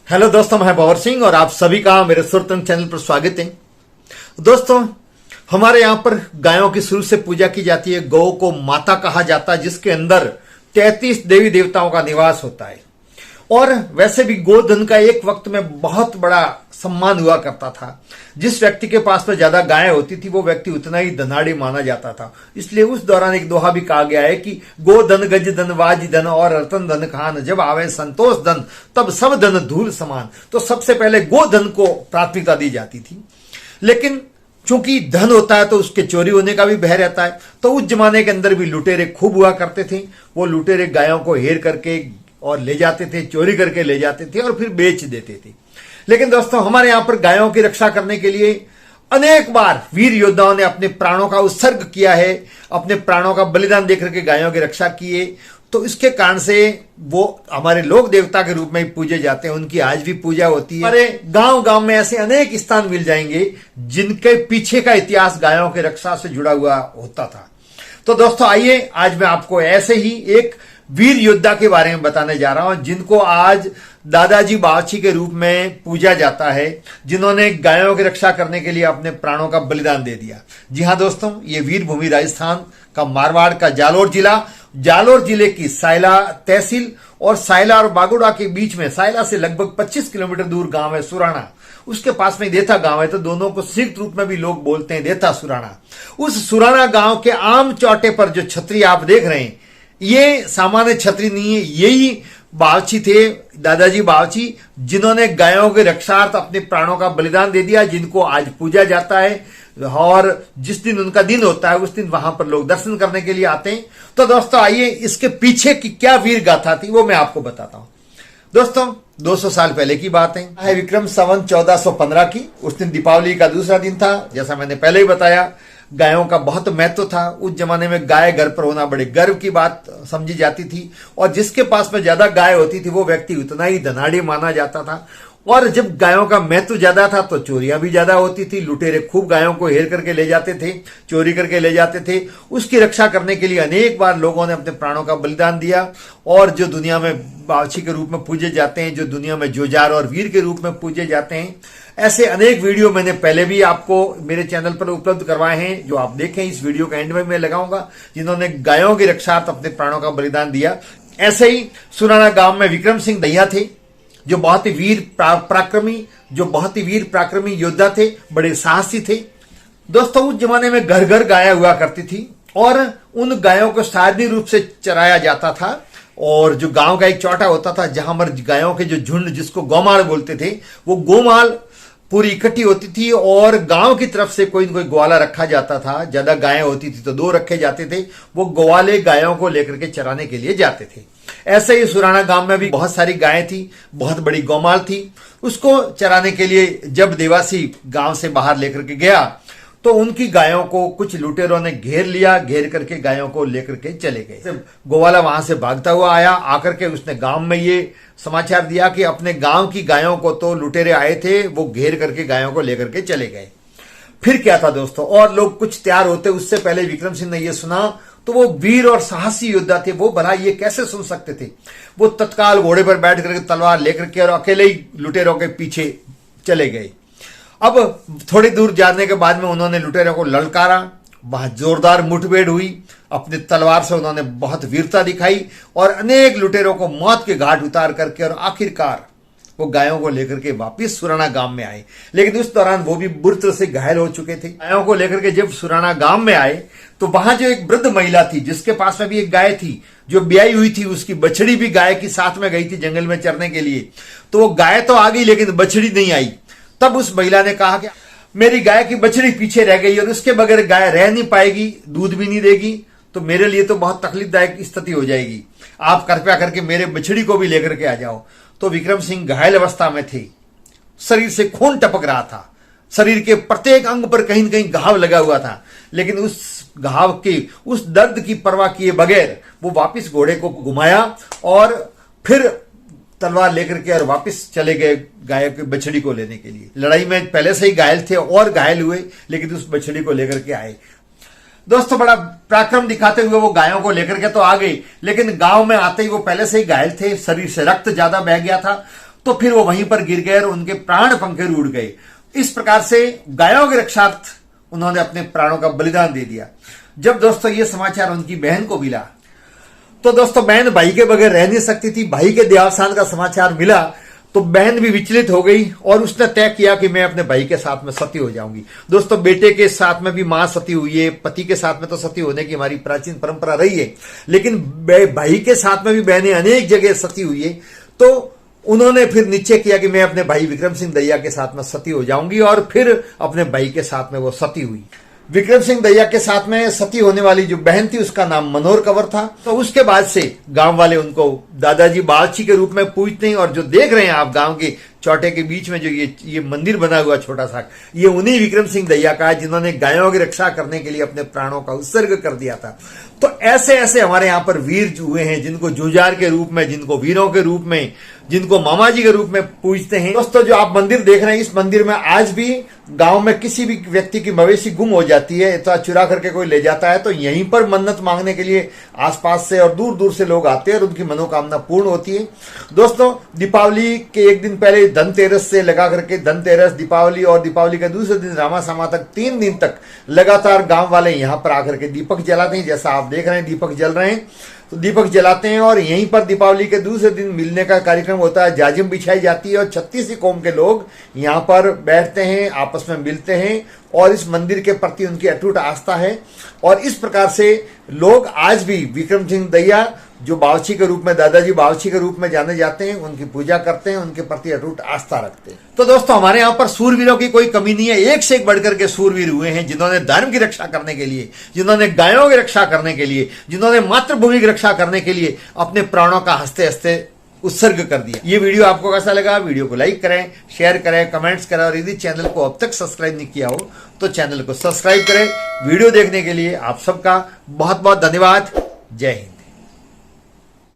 Hello दोस्तों, मैं power Singh और आप सभी का मेरे सुरतंग चैनल पर स्वागत है। दोस्तों, हमारे यहाँ पर गायों की शुरू से पूजा की जाती है। गौ को माता कहा जाता है, जिसके अंदर 33 देवी देवताओं का निवास होता है। और वैसे भी गोधन का एक वक्त में बहुत बड़ा सम्मान हुआ करता था। जिस व्यक्ति के पास में ज्यादा गायें होती थी वो व्यक्ति उतना ही धनाढ़ी माना जाता था। इसलिए उस दौरान एक दोहा भी कहा गया है कि गोधन गज धन वाज धन और रतन धन खान, जब आवे संतोष धन तब सब धन धूल समान। तो सबसे पहले गोधन को प्राथमिकता दी जाती थी। लेकिन चूंकि धन होता है तो उसके चोरी होने का भी भय रहता है। तो उस जमाने के अंदर भी लुटेरे खूब हुआ करते थे। वो लुटेरे गायों को हेर करके और ले जाते थे, चोरी करके ले जाते थे और फिर बेच देते थे। लेकिन दोस्तों, हमारे यहां पर गायों की रक्षा करने के लिए अनेक बार वीर योद्धाओं ने अपने प्राणों का उत्सर्ग किया है, अपने प्राणों का बलिदान देकर के गायों की रक्षा की है। तो इसके कारण से वो हमारे लोक देवता के रूप में ही पूजे जाते हैं। उनकी आज भी पूजा होती है। हमारे गांव गांव में ऐसे अनेक स्थान मिल जाएंगे जिनके पीछे का इतिहास गायों की रक्षा से जुड़ा हुआ होता था। तो दोस्तों, आइए आज मैं आपको ऐसे ही एक वीर योद्धा के बारे में बताने जा रहा हूं, जिनको आज दादाजी बावर्ची के रूप में पूजा जाता है, जिन्होंने गायों की रक्षा करने के लिए अपने प्राणों का बलिदान दे दिया। जी हां दोस्तों, ये वीर भूमि राजस्थान का मारवाड़ का जालोर जिला, जालोर जिले की सायला तहसील और सायला और बागुड़ा के बीच में, सायला से लगभग 25 किलोमीटर दूर गांव है सुराना। उसके पास में देथा गांव है, तो दोनों को संयुक्त रूप में भी लोग बोलते हैं देथा सुराना। उस सुराना गांव के आम चौटे पर जो छतरी आप देख रहे हैं, ये सामान्य छतरी नहीं है। यही बावर्ची थे, दादाजी बावर्ची, जिन्होंने गायों के रक्षार्थ अपने प्राणों का बलिदान दे दिया, जिनको आज पूजा जाता है। और जिस दिन उनका दिन होता है उस दिन वहां पर लोग दर्शन करने के लिए आते हैं। तो दोस्तों, आइए इसके पीछे की क्या वीर गाथा थी वो मैं आपको बताता हूं। दोस्तों, 200 साल पहले की बात है विक्रम संवत 1415 की। उस दिन दीपावली का दूसरा दिन था। जैसा मैंने पहले ही बताया, गायों का बहुत महत्व था। उस जमाने में गाय घर पर होना बड़े गर्व की बात समझी जाती थी। और जिसके पास में ज्यादा गाय होती थी वो व्यक्ति उतना ही धनाढ़ी माना जाता था। और जब गायों का महत्व ज्यादा था तो चोरियां भी ज्यादा होती थी। लुटेरे खूब गायों को हेर करके ले जाते थे, चोरी करके ले जाते थे। उसकी रक्षा करने के लिए अनेक बार लोगों ने अपने प्राणों का बलिदान दिया। और जो दुनिया में बावर्ची के रूप में पूजे जाते हैं, जो दुनिया में जोजार और वीर के रूप में पूजे जाते हैं, ऐसे अनेक वीडियो मैंने पहले भी आपको मेरे चैनल पर उपलब्ध करवाए हैं, जो आप देखें। इस वीडियो का एंड में मैं लगाऊंगा, जिन्होंने गायों की रक्षार्थ अपने प्राणों का बलिदान दिया। ऐसे ही सुराना गांव में विक्रम सिंह दहिया थे, जो बहुत ही वीर पराक्रमी योद्धा थे, बड़े साहसी थे। दोस्तों, उस जमाने में घर घर गाय हुआ करती थी और उन गायों को सार्वजनिक रूप से चराया जाता था। और जो गांव का एक चौटा होता था जहां पर गायों के जो झुंड, जिसको गौमाल बोलते थे, वो गौमाल पूरी इकट्ठी होती थी। और गांव की तरफ से कोई न कोई ग्वाला रखा जाता था। ज्यादा गायें होती थी तो 2 रखे जाते थे। वो ग्वाले गायों को लेकर के चराने के लिए जाते थे। ऐसे ही सुराना गांव में भी बहुत सारी गायें थी, बहुत बड़ी गौमाल थी। उसको चराने के लिए जब देवासी गांव से बाहर लेकर के गया तो उनकी गायों को कुछ लुटेरों ने घेर लिया। घेर करके गायों को लेकर के चले गए। गोवाला वहां से भागता हुआ आया। आकर के उसने गांव में ये समाचार दिया कि अपने गांव की गायों को तो लुटेरे आए थे, वो घेर करके गायों को लेकर के चले गए। फिर क्या था दोस्तों, और लोग कुछ तैयार होते उससे पहले विक्रम सिंह ने यह सुना। तो वो वीर और साहसी योद्धा थे, वो भला ये कैसे सुन सकते थे। वो तत्काल घोड़े पर बैठ करके तलवार लेकर के और अकेले ही लुटेरों के पीछे चले गए। अब थोड़ी दूर जाने के बाद में उन्होंने लुटेरों को ललकारा। वहां जोरदार मुठभेड़ हुई। अपनी तलवार से उन्होंने बहुत वीरता दिखाई और अनेक लुटेरों को मौत के घाट उतार करके और आखिरकार वो गायों को लेकर के वापिस सुराना गांव में आए। लेकिन उस दौरान वो भी बुरी तरह से घायल हो चुके थे। गायों को लेकर के जब सुराना गांव में आए तो वहां जो एक वृद्ध महिला थी, जिसके पास में भी एक गाय थी जो ब्याई हुई थी, उसकी बछड़ी भी गाय की साथ में गई थी जंगल में चरने के लिए। तो वो गाय तो आ गई लेकिन बछड़ी नहीं आई। तब उस महिला ने कहा कि मेरी गाय की बछड़ी पीछे रह गई और उसके बगैर गाय रह नहीं पाएगी, दूध भी नहीं देगी, तो मेरे लिए तो बहुत तकलीफदायक स्थिति हो जाएगी। आप कृपया करके मेरे बछड़ी को भी लेकर के आ जाओ। तो विक्रम सिंह घायल अवस्था में थे, शरीर से खून टपक रहा था, शरीर के प्रत्येक अंग पर कहीं न कहीं घाव लगा हुआ था। लेकिन उस घाव की, उस दर्द की परवाह किए बगैर वो वापिस घोड़े को घुमाया और फिर तलवार लेकर के और वापस चले गए गाय की बछड़ी को लेने के लिए। लड़ाई में पहले से ही घायल थे और घायल हुए, लेकिन उस बछड़ी को लेकर के आए। दोस्तों, बड़ा पराक्रम दिखाते हुए वो गायों को लेकर के तो आ गई, लेकिन गांव में आते ही वो पहले से ही घायल थे, शरीर से रक्त ज्यादा बह गया था। तो फिर वो वहीं पर गिर गए और उनके प्राण पंखे उड़ गए। इस प्रकार से गायों के रक्षार्थ उन्होंने अपने प्राणों का बलिदान दे दिया। जब दोस्तों ये समाचार उनकी बहन को मिला तो दोस्तों बहन भाई के बगैर रह नहीं सकती थी। भाई के देहावसान का समाचार मिला तो बहन भी विचलित हो गई और उसने तय किया कि मैं अपने भाई के साथ में सती हो जाऊंगी। दोस्तों बेटे के साथ में भी मां सती हुई है, पति के साथ में तो सती होने की हमारी प्राचीन परंपरा रही है, लेकिन भाई के साथ में भी बहनें अनेक जगह सती हुई है। तो उन्होंने फिर निश्चय किया कि मैं अपने भाई विक्रम सिंह दहिया के साथ में सती हो जाऊंगी और फिर अपने भाई के साथ में वो सती हुई। विक्रम सिंह दहिया के साथ में सती होने वाली जो बहन थी उसका नाम मनोहर कंवर था। तो उसके बाद से गांव वाले उनको दादाजी बालची के रूप में पूजते हैं। और जो देख रहे हैं आप गांव के चौटे के बीच में जो ये मंदिर बना हुआ छोटा सा, ये उन्हीं विक्रम सिंह दहिया का है जिन्होंने गायों की रक्षा करने के लिए अपने प्राणों का उत्सर्ग कर दिया था। तो ऐसे ऐसे हमारे यहाँ पर वीर हुए हैं जिनको जुझार के रूप में, जिनको वीरों के रूप में, जिनको मामाजी के रूप में पूजते हैं। दोस्तों जो आप मंदिर देख रहे हैं, इस मंदिर में आज भी गांव में किसी भी व्यक्ति की मवेशी गुम हो जाती है तो चुरा करके कोई ले जाता है तो यहीं पर मन्नत मांगने के लिए आसपास से और दूर दूर से लोग आते हैं और उनकी मनोकामना पूर्ण होती है। दोस्तों दीपावली के एक दिन पहले धनतेरस से लगा करके धनतेरस, दीपावली और दीपावली के दूसरे दिन रामासामा तक 3 दिन तक लगातार गांव वाले यहां पर आकर के दीपक जलाते हैं। जैसा आप देख रहे हैं दीपक जल रहे हैं, तो दीपक जलाते हैं और यहीं पर दीपावली के दूसरे दिन मिलने का कार्यक्रम होता है। जाजिम बिछाई जाती है और 36 कौम के लोग यहां पर बैठते हैं, आपस में मिलते हैं और इस मंदिर के प्रति उनकी अटूट आस्था है। और इस प्रकार से लोग आज भी विक्रम सिंह दहिया जो बावर्ची के रूप में, दादाजी बावर्ची के रूप में जाने जाते हैं, उनकी पूजा करते हैं, उनके प्रति अटूट आस्था रखते हैं। तो दोस्तों हमारे यहाँ पर सूरवीरों की कोई कमी नहीं है। एक से एक बढ़कर के सूरवीर हुए हैं जिन्होंने धर्म की रक्षा करने के लिए, जिन्होंने गायों की रक्षा करने के लिए, जिन्होंने मातृभूमि की रक्षा करने के लिए अपने प्राणों का हंसते हंसते उत्सर्ग कर दिया। ये वीडियो आपको कैसा लगा? वीडियो को लाइक करें, शेयर करें, कमेंट्स करें और यदि चैनल को अब तक सब्सक्राइब नहीं किया हो तो चैनल को सब्सक्राइब करें। वीडियो देखने के लिए आप सबका बहुत बहुत धन्यवाद। जय हिंद।